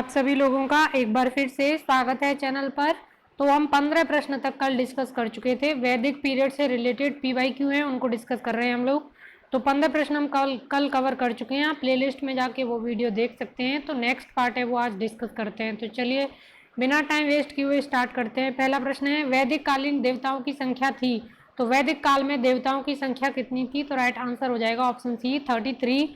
आप सभी लोगों का एक बार फिर से स्वागत है चैनल पर। तो हम 15 प्रश्न तक कल डिस्कस कर चुके थे। वैदिक पीरियड से रिलेटेड PYQ हैं, उनको डिस्कस कर रहे हैं हम लोग। तो 15 प्रश्न हम कल कवर कर चुके हैं। आप प्लेलिस्ट में जाके वो वीडियो देख सकते हैं। तो नेक्स्ट पार्ट है वो आज डिस्कस करते हैं। तो चलिए बिना टाइम वेस्ट किए हुए स्टार्ट करते हैं। पहला प्रश्न है, वैदिक कालीन देवताओं की संख्या थी। तो वैदिक काल में देवताओं की संख्या कितनी थी? तो राइट आंसर हो जाएगा ऑप्शन सी 33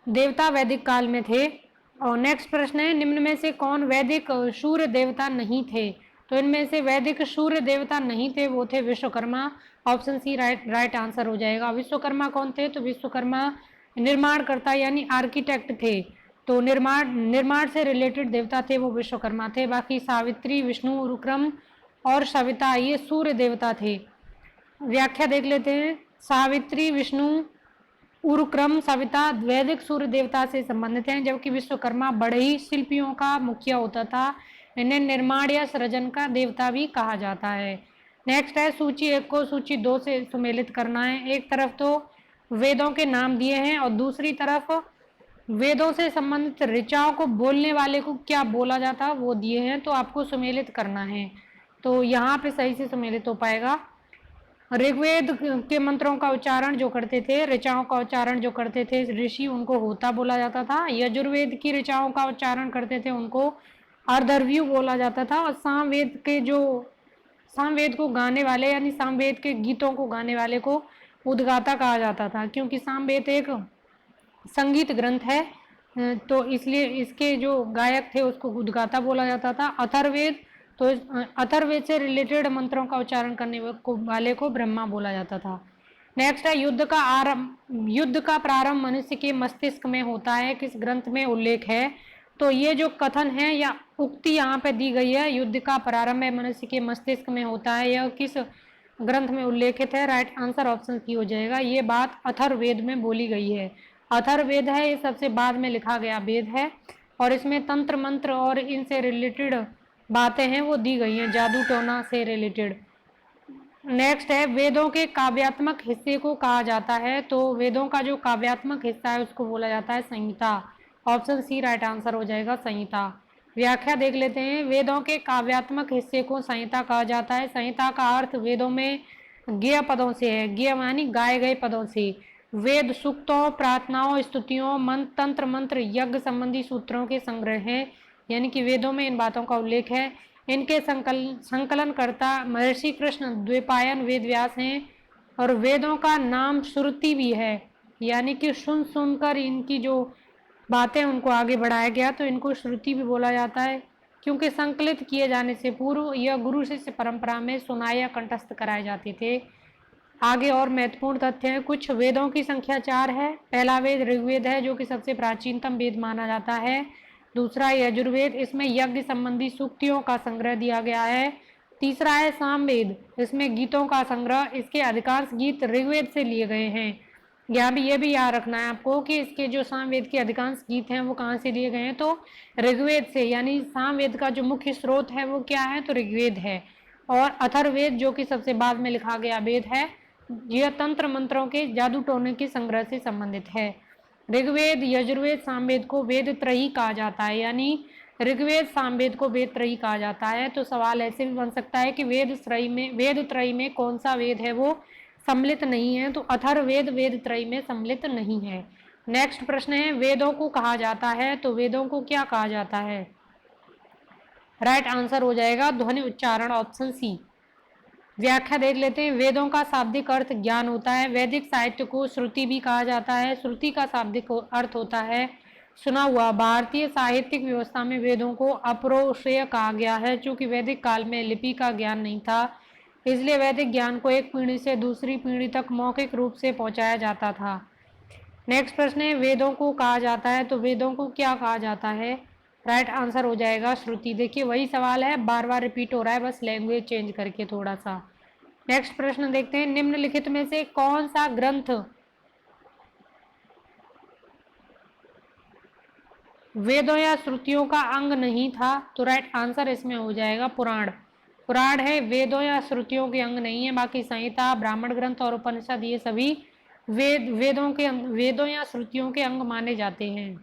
देवता वैदिक काल में थे। और नेक्स्ट प्रश्न है, निम्न में से कौन वैदिक सूर्य देवता नहीं थे? तो इनमें से वैदिक सूर्य देवता नहीं थे, वो थे Vishwakarma. Option C right answer हो जाएगा। विश्वकर्मा कौन थे? तो विश्वकर्मा निर्माणकर्ता यानी आर्किटेक्ट थे। तो निर्माण से रिलेटेड देवता थे वो विश्वकर्मा थे। बाकी सावित्री, विष्णु, उरुक्रम और सविता ये सूर्य देवता थे। व्याख्या देख लेते हैं। सावित्री, विष्णु, उरुक्रम, सविता वैदिक सूर्य देवता से संबंधित हैं, जबकि विश्वकर्मा बढ़ई शिल्पियों का मुखिया होता था। इन्हें निर्माण या सृजन का देवता भी कहा जाता है। नेक्स्ट है, सूची 1 को सूची 2 से सुमेलित करना है। एक तरफ तो वेदों के नाम दिए हैं और दूसरी तरफ वेदों से संबंधित ऋचाओं को बोलने वाले को क्या बोला जाता है वो दिए हैं। तो आपको सुमेलित करना है। तो यहाँ पे सही से सुमेलित हो पाएगा। ऋग्वेद के मंत्रों का उच्चारण जो करते थे, ऋचाओं का उच्चारण जो करते थे ऋषि, उनको होता बोला जाता था। यजुर्वेद की ऋचाओं का उच्चारण करते थे उनको अर्धर्व्यू बोला जाता था। और सामवेद को गाने वाले यानी सामवेद के गीतों को गाने वाले को उद्गाता कहा जाता था, क्योंकि सामवेद एक संगीत ग्रंथ है। तो इसलिए इसके जो गायक थे उसको उद्गाता बोला जाता था। अथर्ववेद, तो अथर्ववेद से रिलेटेड मंत्रों का उच्चारण करने वाले को ब्रह्मा बोला जाता था। नेक्स्ट है, युद्ध का प्रारंभ मनुष्य के मस्तिष्क में होता है, किस ग्रंथ में उल्लेख है? तो ये जो कथन है या उक्ति यहाँ पे दी गई है, युद्ध का प्रारंभ मनुष्य के मस्तिष्क में होता है, यह किस ग्रंथ में उल्लेखित है? राइट आंसर ऑप्शन सी हो जाएगा। ये बात अथर्ववेद में बोली गई है। अथर्ववेद है, ये सबसे बाद में लिखा गया वेद है और इसमें तंत्र मंत्र और इनसे रिलेटेड बातें हैं वो दी गई हैं, जादू टोना से रिलेटेड। नेक्स्ट है, वेदों के काव्यात्मक हिस्से को कहा जाता है। तो वेदों का जो काव्यात्मक हिस्सा है उसको बोला जाता है संहिता। ऑप्शन सी राइट आंसर हो जाएगा, संहिता। व्याख्या देख लेते हैं। वेदों के काव्यात्मक हिस्से को संहिता कहा जाता है। संहिता का अर्थ वेदों में गेय पदों से है। गेय मानी गाए गए पदों से। वेद सूक्तों, प्रार्थनाओं, स्तुतियों, तंत्र मंत्र, यज्ञ संबंधी सूत्रों के संग्रह हैं, यानी कि वेदों में इन बातों का उल्लेख है। इनके संकलनकर्ता महर्षि कृष्ण द्वैपायन वेद व्यास हैं। और वेदों का नाम श्रुति भी है, यानी कि सुन सुनकर इनकी जो बातें उनको आगे बढ़ाया गया, तो इनको श्रुति भी बोला जाता है, क्योंकि संकलित किए जाने से पूर्व यह गुरु शिष्य परंपरा में सुनाए या कंठस्थ कराए जाते थे। आगे और महत्वपूर्ण तथ्य हैं। कुछ वेदों की संख्या 4 है। पहला वेद ऋग्वेद है, जो कि सबसे प्राचीनतम वेद माना जाता है। दूसरा यजुर्वेद, इसमें यज्ञ संबंधी सूक्तियों का संग्रह दिया गया है। तीसरा है सामवेद, इसमें गीतों का संग्रह, इसके अधिकांश गीत ऋग्वेद से लिए गए हैं। यहाँ भी ये भी याद रखना है आपको कि इसके जो सामवेद के अधिकांश गीत हैं वो कहाँ से लिए गए हैं? तो ऋग्वेद से, यानी सामवेद का जो मुख्य स्रोत है वो क्या है? तो ऋग्वेद है। और अथर्ववेद जो कि सबसे बाद में लिखा गया वेद है, यह तंत्र मंत्रों के जादू टोने के संग्रह से संबंधित है। ऋग्वेद, यजुर्वेद, सामवेद को वेद त्रयी कहा जाता है, यानी ऋग्वेद सामवेद को वेद त्रयी कहा जाता है। तो सवाल ऐसे भी बन सकता है कि वेद त्रयी में कौन सा वेद है वो सम्मिलित नहीं है? तो अथर्ववेद वेद त्रयी में सम्मिलित नहीं है। नेक्स्ट प्रश्न है, वेदों को कहा जाता है। तो वेदों को क्या कहा जाता है? राइट आंसर हो जाएगा ध्वनि उच्चारण, ऑप्शन सी। व्याख्या देख लेते हैं। वेदों का शाब्दिक अर्थ ज्ञान होता है। वैदिक साहित्य को श्रुति भी कहा जाता है। श्रुति का शाब्दिक अर्थ होता है सुना हुआ। भारतीय साहित्यिक व्यवस्था में वेदों को अपरोक्षेय कहा गया है, चूंकि वैदिक काल में लिपि का ज्ञान नहीं था, इसलिए वैदिक ज्ञान को एक पीढ़ी से दूसरी पीढ़ी तक मौखिक रूप से पहुंचाया जाता था। नेक्स्ट प्रश्न है, वेदों को कहा जाता है। तो वेदों को क्या कहा जाता है? राइट आंसर हो जाएगा श्रुति। देखिए वही सवाल है, बार बार रिपीट हो रहा है, बस लैंग्वेज चेंज करके थोड़ा सा। नेक्स्ट प्रश्न देखते हैं, निम्नलिखित में से कौन सा ग्रंथ वेदों या श्रुतियों का अंग नहीं था? तो राइट आंसर इसमें हो जाएगा पुराण। पुराण है, वेदों या श्रुतियों के अंग नहीं है। बाकी संहिता, ब्राह्मण ग्रंथ और उपनिषद ये सभी वेदों या श्रुतियों के अंग माने जाते हैं।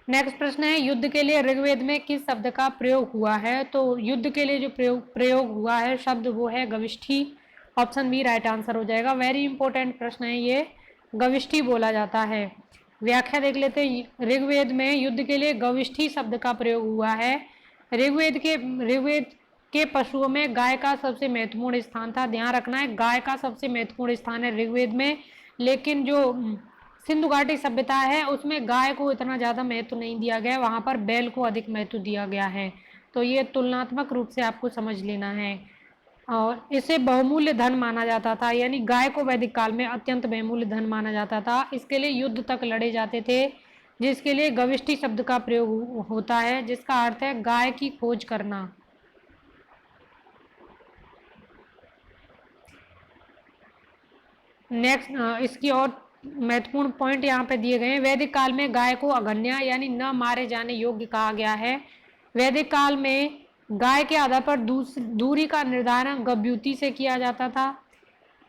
नेक्स्ट प्रश्न है, युद्ध के लिए ऋग्वेद में किस शब्द का प्रयोग हुआ है? तो युद्ध के लिए जो प्रयोग हुआ है शब्द वो है गविष्ठी। ऑप्शन बी राइट आंसर हो जाएगा। वेरी इंपॉर्टेंट प्रश्न है ये, गविष्ठी बोला जाता है। व्याख्या देख लेते हैं। ऋग्वेद में युद्ध के लिए गविष्ठी शब्द का प्रयोग हुआ है। ऋग्वेद के पशुओं में गाय का सबसे महत्वपूर्ण स्थान था। ध्यान रखना है, गाय का सबसे महत्वपूर्ण स्थान है ऋग्वेद में, लेकिन जो सिंधु घाटी सभ्यता है उसमें गाय को इतना ज़्यादा महत्व नहीं दिया गया, वहाँ पर बैल को अधिक महत्व दिया गया है। तो ये तुलनात्मक रूप से आपको समझ लेना है। और इसे बहुमूल्य धन माना जाता था, यानी गाय को वैदिक काल में अत्यंत बहुमूल्य धन माना जाता था। इसके लिए युद्ध तक लड़े जाते थे, जिसके लिए गविष्ठी शब्द का प्रयोग होता है, जिसका अर्थ है गाय की खोज करना। नेक्स्ट इसकी और महत्वपूर्ण पॉइंट यहाँ पे दिए गए हैं। वैदिक काल में गाय को अगन्या यानी न मारे जाने योग्य कहा गया है। वैदिक काल में गाय के आधार पर दूरी का निर्धारण गभ्युति से किया जाता था,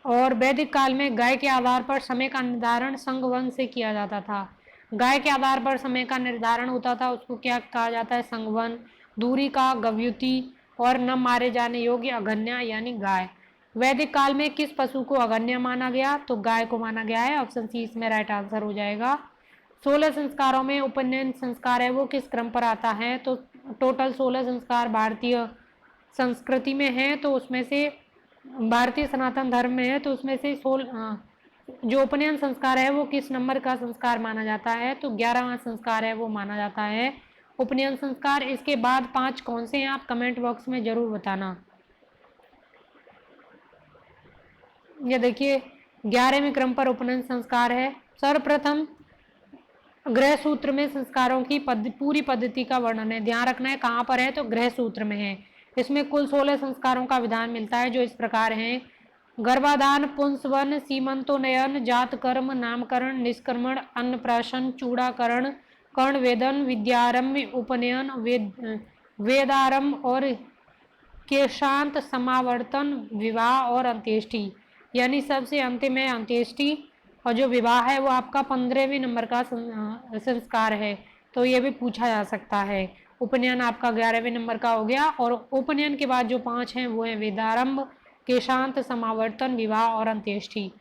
और वैदिक काल में गाय के आधार पर समय का निर्धारण संगवन से किया जाता था। गाय के आधार पर समय का निर्धारण होता था, उसको क्या कहा जाता है? संगवन। दूरी का गभ्युति, और न मारे जाने योग्य अगन्या यानी गाय। वैदिक काल में किस पशु को अगन्य माना गया? तो गाय को माना गया है। ऑप्शन सी इसमें राइट आंसर हो जाएगा। 16 संस्कारों में उपनयन संस्कार है वो किस क्रम पर आता है? तो टोटल 16 संस्कार भारतीय संस्कृति में है, तो उसमें से भारतीय सनातन धर्म में है, तो उसमें से जो उपनयन संस्कार है वो किस नंबर का संस्कार माना जाता है? तो 11वां संस्कार है वो माना जाता है उपनयन संस्कार। इसके बाद 5 कौन से हैं आप कमेंट बॉक्स में जरूर बताना। ये देखिए 11वें क्रम पर उपनयन संस्कार है। सर्वप्रथम गृह सूत्र में संस्कारों की पूरी पद्धति का वर्णन है। ध्यान रखना है कहाँ पर है, तो गृह सूत्र में है। इसमें कुल 16 संस्कारों का विधान मिलता है, जो इस प्रकार हैं। गर्भाधान, पुंसवन, सीमंतोन्नयन, जात कर्म, नामकरण, निष्क्रमण, अन्नप्राशन, चूड़ाकरण, कर्णवेदन, विद्यारंभ, उपनयन, वेदारंभ और केशांत, समावर्तन, विवाह और अंत्येष्टि। यानी सबसे अंतिम है अंत्येष्टि, और जो विवाह है वो आपका 15वें नंबर का संस्कार है। तो ये भी पूछा जा सकता है। उपनयन आपका 11वें नंबर का हो गया, और उपनयन के बाद जो 5 हैं वो है वेदारंभ, केशांत, समावर्तन, विवाह और अंत्येष्टि।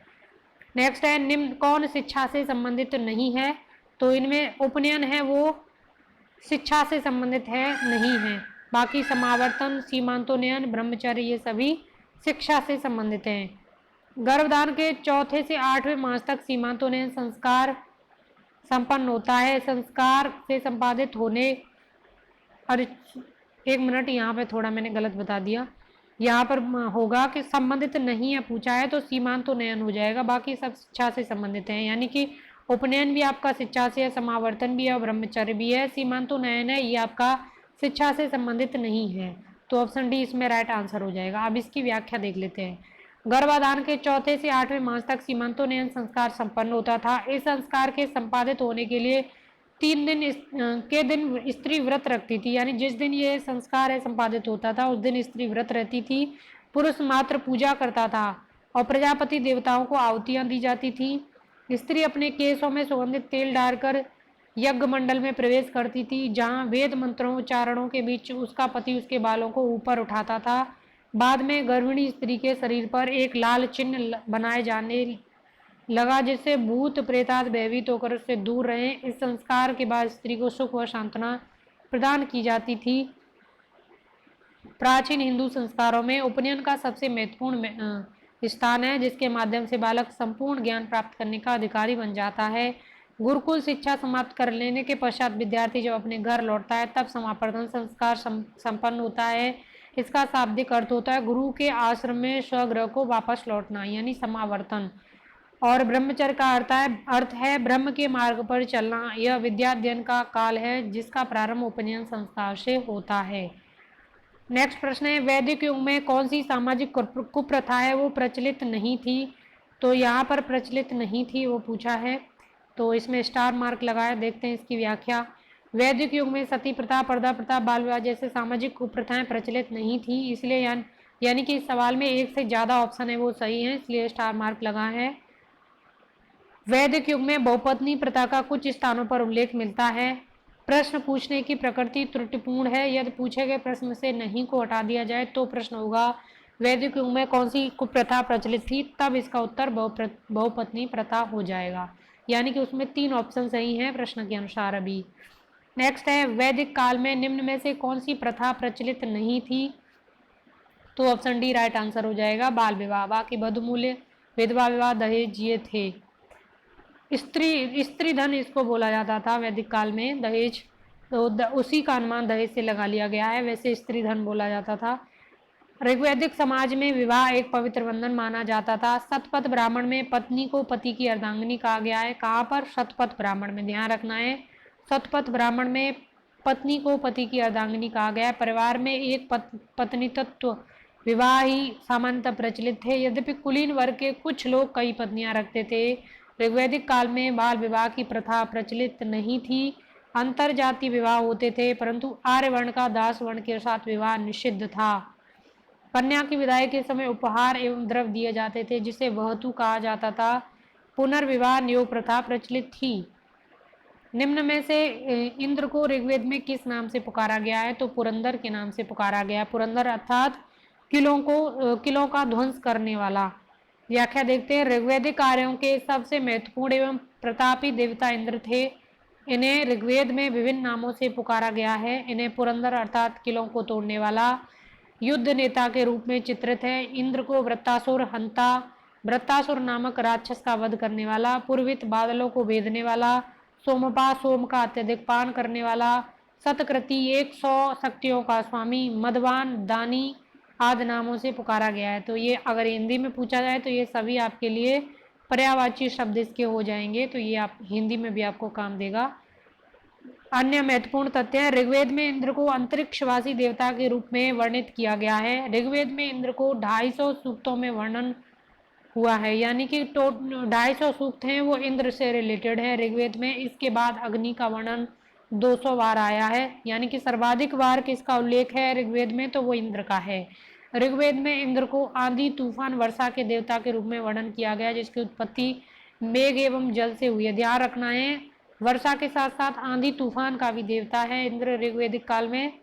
नेक्स्ट है, निम्न कौन शिक्षा से संबंधित नहीं है? तो इनमें उपनयन है वो शिक्षा से संबंधित है नहीं है, बाकी समावर्तन, सीमांतोन्नयन, ब्रह्मचर्य ये सभी शिक्षा से संबंधित हैं। गर्भधान के 4 से 8वें मास तक सीमांतोन्नयन संस्कार संपन्न होता है। संस्कार से संपादित होने, और 1 मिनट यहाँ पे थोड़ा मैंने गलत बता दिया, यहाँ पर होगा कि संबंधित नहीं है पूछा है, तो सीमांतोन्नयन हो जाएगा। बाकी सब शिक्षा से संबंधित हैं, यानी कि उपनयन भी आपका शिक्षा से है, समावर्तन भी है और ब्रह्मचर्य भी है। सीमांतोन्नयन है ये आपका शिक्षा से संबंधित नहीं है, तो ऑप्शन डी इसमें राइट आंसर हो जाएगा। अब इसकी व्याख्या देख लेते हैं। गर्भाधान के 4 से 8वें मास तक सीमांतोन्नयन संस्कार संपन्न होता था। इस संस्कार के संपादित होने के लिए 3 दिन स्त्री व्रत रखती थी, यानी जिस दिन ये संस्कार है संपादित होता था उस दिन स्त्री व्रत रहती थी। पुरुष मात्र पूजा करता था और प्रजापति देवताओं को आहुतियां दी जाती थी। स्त्री अपने केसों में सुगंधित तेल डालकर यज्ञ मंडल में प्रवेश करती थी, जहाँ वेद मंत्रों उच्चारणों के बीच उसका पति उसके बालों को ऊपर उठाता था। बाद में गर्भिणी स्त्री के शरीर पर एक लाल चिन्ह बनाए जाने लगा, जिससे भूत प्रेताद भयभीत होकर उससे दूर रहें। इस संस्कार के बाद स्त्री को सुख व सांत्वना प्रदान की जाती थी। प्राचीन हिंदू संस्कारों में उपनयन का सबसे महत्वपूर्ण स्थान है, जिसके माध्यम से बालक संपूर्ण ज्ञान प्राप्त करने का अधिकारी बन जाता है। गुरुकुल शिक्षा समाप्त कर लेने के पश्चात विद्यार्थी जब अपने घर लौटता है तब समावर्तन संस्कार संपन्न होता है। इसका शाब्दिक अर्थ होता है गुरु के आश्रम में स्वगृह को वापस लौटना, यानी समावर्तन। और ब्रह्मचर्य का अर्थ है ब्रह्म के मार्ग पर चलना। यह विद्याध्ययन का काल है जिसका प्रारंभ उपनयन संस्कार से होता है। नेक्स्ट प्रश्न है, वैदिक युग में कौन सी सामाजिक कुप्रथा है वो प्रचलित नहीं थी? तो यहाँ पर प्रचलित नहीं थी वो पूछा है, तो इसमें स्टार मार्क लगाया। देखते हैं इसकी व्याख्या। वैदिक युग में सती प्रथा, पर्दा प्रथा, बाल विवाह जैसे सामाजिक कुप्रथाएं प्रचलित नहीं थी, इसलिए यानी कि इस सवाल में एक से ज़्यादा ऑप्शन है वो सही है, इसलिए स्टार मार्क लगा है। वैदिक युग में बहुपत्नी प्रथा का कुछ स्थानों पर उल्लेख मिलता है। प्रश्न पूछने की प्रकृति त्रुटिपूर्ण है। यदि पूछे गए प्रश्न से नहीं को हटा दिया जाए तो प्रश्न होगा वैदिक युग में कौन सी कुप्रथा प्रचलित थी, तब इसका उत्तर बहुपत्नी प्रथा हो जाएगा। यानी कि उसमें 3 ऑप्शन सही हैं प्रश्न के अनुसार। अभी नेक्स्ट है वैदिक काल में निम्न में से कौन सी प्रथा प्रचलित नहीं थी, तो ऑप्शन डी राइट आंसर हो जाएगा बाल विवाह। बाकी बधमूल्य, विधवा विवाह, दहेज ये थे। स्त्री धन इसको बोला जाता था वैदिक काल में, दहेज तो उसी का अनुमान दहेज से लगा लिया गया है, वैसे स्त्री धन बोला जाता था। ऋग्वैदिक समाज में विवाह एक पवित्र बंधन माना जाता था। शतपथ ब्राह्मण में पत्नी को पति की अर्धांगिनी कहा गया है। कहाँ पर? शतपथ ब्राह्मण में, ध्यान रखना है। शतपथ ब्राह्मण में पत्नी को पति की अर्धांगिनी कहा गया है। परिवार में एक पत्नी तत्व विवाह ही सामान्यतः प्रचलित थे, यद्यपि कुलीन वर्ग के कुछ लोग कई पत्नियां रखते थे। ऋग्वैदिक काल में बाल विवाह की प्रथा प्रचलित नहीं थी, अंतर जाति विवाह होते थे, परंतु आर्य वर्ण का दास वर्ण के साथ विवाह निषिद्ध था। कन्या की विदाई के समय उपहार एवं द्रव्य दिए जाते थे, जिसे वहतु कहा जाता था। पुनर्विवाह नियोग प्रथा प्रचलित थी। निम्न में से इंद्र को ऋग्वेद में किस नाम से पुकारा गया है, तो पुरंदर के नाम से पुकारा गया है। पुरंदर अर्थात किलों का ध्वंस करने वाला। व्याख्या देखते हैं। ऋग्वैदिक कार्यों के सबसे महत्वपूर्ण एवं प्रतापी देवता इंद्र थे। इन्हें ऋग्वेद में विभिन्न नामों से पुकारा गया है। इन्हें पुरंदर अर्थात किलों को तोड़ने वाला, युद्ध नेता के रूप में चित्रित है। इंद्र को वृत्तासुर हंता, वृत्तासुर नामक राक्षस का वध करने वाला, पूर्वित बादलों को भेदने वाला, सोमपा सोम का अत्यधिक पान करने वाला, सतकृति 100 शक्तियों का स्वामी, मदवान, दानी आदि नामों से पुकारा गया है। तो ये अगर हिंदी में पूछा जाए तो ये सभी आपके लिए पर्यायवाची शब्द इसके हो जाएंगे, तो ये आप हिंदी में भी आपको काम देगा। अन्य महत्वपूर्ण तथ्य है, ऋग्वेद में इंद्र को अंतरिक्षवासी देवता के रूप में वर्णित किया गया है। ऋग्वेद में इंद्र को 250 सूक्तों में वर्णन हुआ है, यानी कि 250 सूक्त हैं वो इंद्र से रिलेटेड है ऋग्वेद में। इसके बाद अग्नि का वर्णन 200 बार आया है, यानी कि सर्वाधिक बार किसका उल्लेख है ऋग्वेद में, तो वो इंद्र का है। ऋग्वेद में इंद्र को आंधी तूफान वर्षा के देवता के रूप में वर्णन किया गया, जिसकी उत्पत्ति मेघ एवं जल से हुई है। ध्यान रखना है, वर्षा के साथ साथ आंधी तूफान का भी देवता है इंद्र ऋग्वेदिक काल में।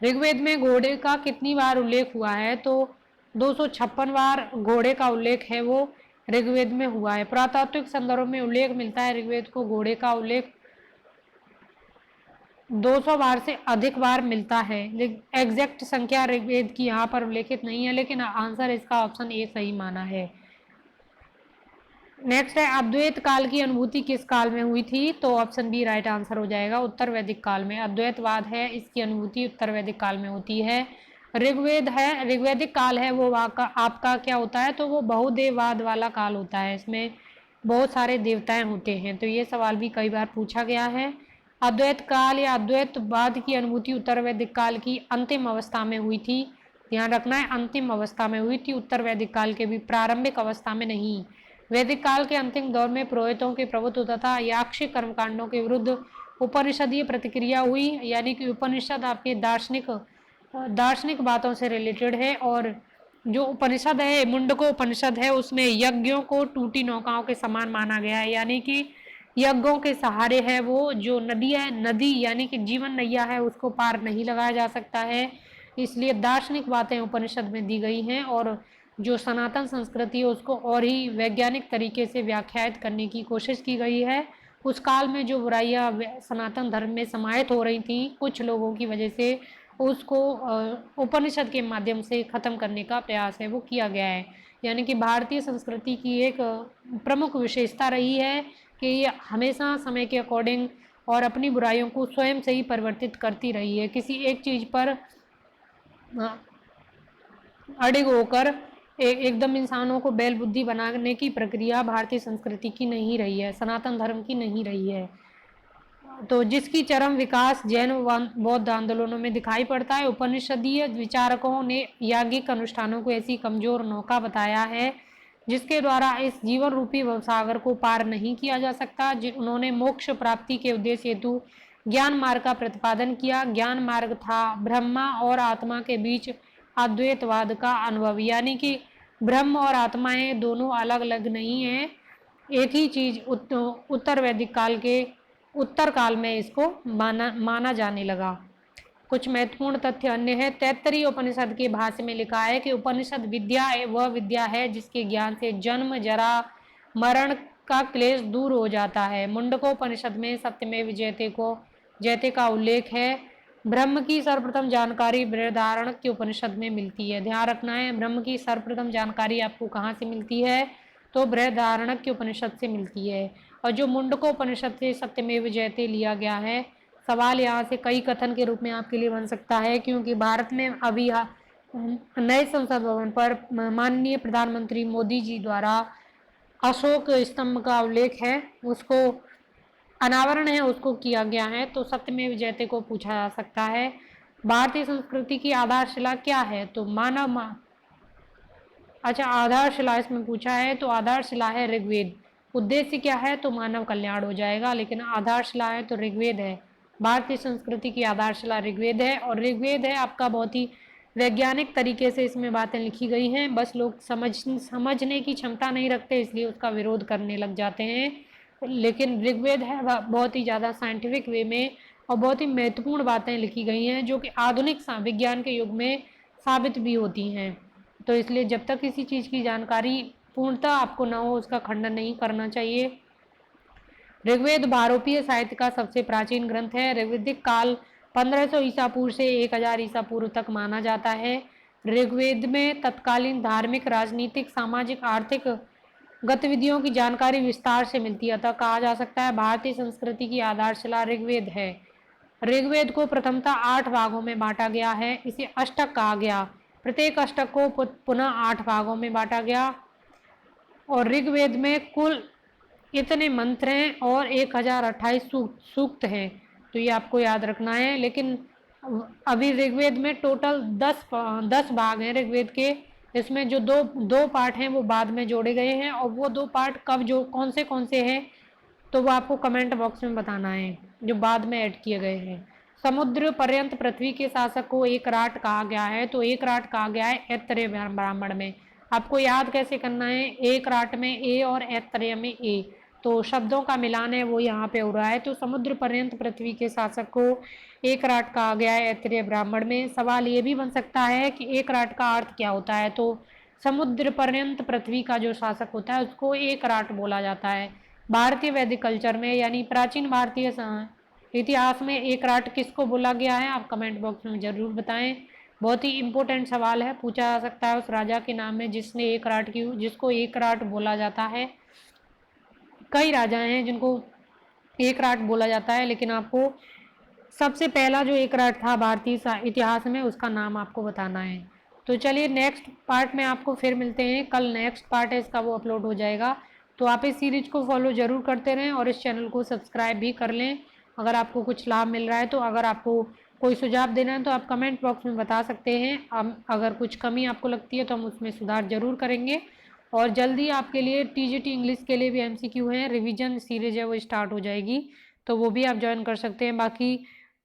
ऋग्वेद में घोड़े का कितनी बार उल्लेख हुआ है, तो 256 बार घोड़े का उल्लेख है वो ऋग्वेद में हुआ है। पुरातात्विक संदर्भ में उल्लेख मिलता है ऋग्वेद को घोड़े का उल्लेख 200 बार से अधिक बार मिलता है। एग्जैक्ट संख्या ऋग्वेद की यहाँ पर उल्लेखित नहीं है, लेकिन आंसर इसका ऑप्शन ए सही माना है। नेक्स्ट है अद्वैत काल की अनुभूति किस काल में हुई थी, तो ऑप्शन बी राइट आंसर हो जाएगा उत्तर वैदिक काल में। अद्वैतवाद है, इसकी अनुभूति उत्तर वैदिक काल में होती है। ऋग्वेद है, ऋग्वैदिक काल है वो आपका क्या होता है, तो वो बहुदेववाद वाला काल होता है, इसमें बहुत सारे देवताएं होते हैं। तो ये सवाल भी कई बार पूछा गया है। अद्वैत काल या अद्वैतवाद की अनुभूति उत्तर वैदिक काल की अंतिम अवस्था में हुई थी। ध्यान रखना है, अंतिम अवस्था में हुई थी, उत्तर वैदिक काल के भी प्रारंभिक अवस्था में नहीं। वैदिक काल के अंतिम दौर में पुरोहितों के प्रभुत्व तथा याक्षिक कर्मकांडों के विरुद्ध उपनिषदीय प्रतिक्रिया हुई, यानी कि उपनिषद आपके दार्शनिक बातों से रिलेटेड है। और जो उपनिषद है, मुंडको उपनिषद है, उसमें यज्ञों को टूटी नौकाओं के समान माना गया है, यानी कि यज्ञों के सहारे है वो जो नदी यानी कि जीवन नैया है उसको पार नहीं लगाया जा सकता है, इसलिए दार्शनिक बातें उपनिषद में दी गई हैं। और जो सनातन संस्कृति है उसको और ही वैज्ञानिक तरीके से व्याख्यात करने की कोशिश की गई है। उस काल में जो बुराइयां सनातन धर्म में समाहित हो रही थी कुछ लोगों की वजह से, उसको उपनिषद के माध्यम से ख़त्म करने का प्रयास है वो किया गया है। यानी कि भारतीय संस्कृति की एक प्रमुख विशेषता रही है कि ये हमेशा समय के अकॉर्डिंग और अपनी बुराइयों को स्वयं से ही परिवर्तित करती रही है। किसी एक चीज़ पर अडिग होकर एकदम इंसानों को बैल बुद्धि बनाने की प्रक्रिया भारतीय संस्कृति की नहीं रही है, सनातन धर्म की नहीं रही है। तो जिसकी चरम विकास जैन बौद्ध आंदोलनों में दिखाई पड़ता है। उपनिषदीय विचारकों ने याज्ञिक अनुष्ठानों को ऐसी कमजोर नौका बताया है जिसके द्वारा इस जीवन रूपी भवसागर को पार नहीं किया जा सकता। उन्होंने मोक्ष प्राप्ति के उद्देश्य हेतु ज्ञान मार्ग का प्रतिपादन किया। ज्ञान मार्ग था ब्रह्मा और आत्मा के बीच अद्वैतवाद का अनुभव, यानी कि ब्रह्म और आत्माएं दोनों अलग अलग नहीं है, एक ही चीज उत्तर वैदिक काल के उत्तर काल में इसको माना जाने लगा। कुछ महत्वपूर्ण तथ्य अन्य है। तैत्तरीय उपनिषद के भाष्य में लिखा है कि उपनिषद विद्या वह विद्या है जिसके ज्ञान से जन्म, जरा, मरण का क्लेश दूर हो जाता है। मुंडकोपनिषद में सत्यमेव जयते का उल्लेख है। ब्रह्म की सर्वप्रथम जानकारी बृहदारण्यक उपनिषद में मिलती है। ध्यान रखना है, ब्रह्म की सर्वप्रथम जानकारी आपको कहाँ से मिलती है, तो बृहदारण्यक उपनिषद से मिलती है। और जो मुंडकोपनिषद से सत्यमेव जयते लिया गया है, सवाल यहाँ से कई कथन के रूप में आपके लिए बन सकता है, क्योंकि भारत में अभी नए संसद भवन पर माननीय प्रधानमंत्री मोदी जी द्वारा अशोक स्तंभ का उल्लेख है, उसको अनावरण है, उसको किया गया है। तो सत्यमेव जयते को पूछा जा सकता है। भारतीय संस्कृति की आधारशिला क्या है, तो अच्छा, आधारशिला इसमें पूछा है, तो आधारशिला है ऋग्वेद। उद्देश्य क्या है, तो मानव कल्याण हो जाएगा, लेकिन आधारशिला है तो ऋग्वेद है। भारतीय संस्कृति की आधारशिला ऋग्वेद है, और ऋग्वेद है आपका बहुत ही वैज्ञानिक तरीके से इसमें बातें लिखी गई हैं। बस लोग समझने की क्षमता नहीं रखते, इसलिए उसका विरोध करने लग जाते हैं। लेकिन ऋग्वेद है बहुत ही ज़्यादा साइंटिफिक वे में और बहुत ही महत्वपूर्ण बातें लिखी गई हैं, जो कि आधुनिक विज्ञान के युग में साबित भी होती हैं। तो इसलिए जब तक किसी चीज़ की जानकारी पूर्णतः आपको न हो, उसका खंडन नहीं करना चाहिए। ऋग्वेद भारोपीय साहित्य का सबसे प्राचीन ग्रंथ है। ऋग्वेदिक काल 1500 ईसा पूर्व से 1000 ईसा पूर्व तक माना जाता है। ऋग्वेद में तत्कालीन धार्मिक, राजनीतिक, सामाजिक, आर्थिक गतिविधियों की जानकारी विस्तार से मिलती है। अतः कहा जा सकता है भारतीय संस्कृति की आधारशिला ऋग्वेद है। ऋग्वेद को प्रथमतः 8 भागों में बांटा गया है। इसे अष्टक कहा गया। प्रत्येक अष्टक को पुनः 8 भागों में बांटा गया। और ऋग्वेद में कुल इतने मंत्र हैं और 1028 सूक्त हैं, तो ये आपको याद रखना है। लेकिन अभी ऋग्वेद में टोटल 10 भाग हैं ऋग्वेद के। इसमें जो दो पार्ट हैं वो बाद में जोड़े गए हैं, और वो 2 पार्ट कब जो कौन से हैं, तो वो आपको कमेंट बॉक्स में बताना है, जो बाद में ऐड किए गए हैं। समुद्र पर्यंत पृथ्वी के शासक को एकराट कहा गया है, तो एकराट कहा गया है ऐत्रेय ब्राह्मण में। आपको याद कैसे करना है, एकराट में ए और ऐत्रेय में ए, तो शब्दों का मिलान है वो यहाँ पे हो रहा है। तो समुद्र पर्यंत पृथ्वी के शासक को एकराट कहा गया है ऐत्रेय ब्राह्मण में। सवाल ये भी बन सकता है कि एकराट का अर्थ क्या होता है, तो समुद्र पर्यंत पृथ्वी का जो शासक होता है उसको एकराट बोला जाता है। भारतीय वैदिक कल्चर में यानी प्राचीन भारतीय इतिहास में एकराट किसको बोला गया है, आप कमेंट बॉक्स में जरूर बताएं। बहुत ही इंपॉर्टेंट सवाल है, पूछा जा सकता है उस राजा के नाम में जिसको एकराट बोला जाता है। कई राजा हैं जिनको एकराट बोला जाता है, लेकिन आपको सबसे पहला जो एकराट था भारतीय इतिहास में, उसका नाम आपको बताना है। तो चलिए नेक्स्ट पार्ट में आपको फिर मिलते हैं। कल नेक्स्ट पार्ट है इसका, वो अपलोड हो जाएगा। तो आप इस सीरीज को फॉलो जरूर करते रहें और इस चैनल को सब्सक्राइब भी कर लें अगर आपको कुछ लाभ मिल रहा है। तो अगर आपको कोई सुझाव देना है तो आप कमेंट बॉक्स में बता सकते हैं। अगर कुछ कमी आपको लगती है तो हम उसमें सुधार जरूर करेंगे। और जल्दी आपके लिए टीजीटी इंग्लिश के लिए भी एमसीक्यू है, रिवीजन सीरीज है, वो स्टार्ट हो जाएगी, तो वो भी आप ज्वाइन कर सकते हैं। बाकी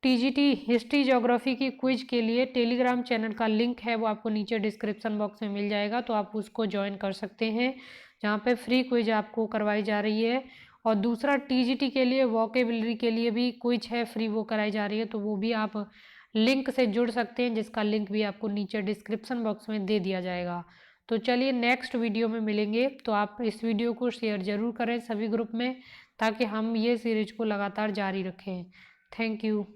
टीजीटी हिस्ट्री ज्योग्राफी की क्विज के लिए टेलीग्राम चैनल का लिंक है, वो आपको नीचे डिस्क्रिप्शन बॉक्स में मिल जाएगा, तो आप उसको ज्वाइन कर सकते हैं, जहाँ पे फ्री क्विज आपको करवाई जा रही है। और दूसरा टीजीटी के लिए वोकेबलरी के लिए भी क्विज है फ्री, वो कराई जा रही है, तो वो भी आप लिंक से जुड़ सकते हैं, जिसका लिंक भी आपको नीचे डिस्क्रिप्शन बॉक्स में दे दिया जाएगा। तो चलिए नेक्स्ट वीडियो में मिलेंगे। तो आप इस वीडियो को शेयर ज़रूर करें सभी ग्रुप में, ताकि हम ये सीरीज को लगातार जारी रखें। Thank you.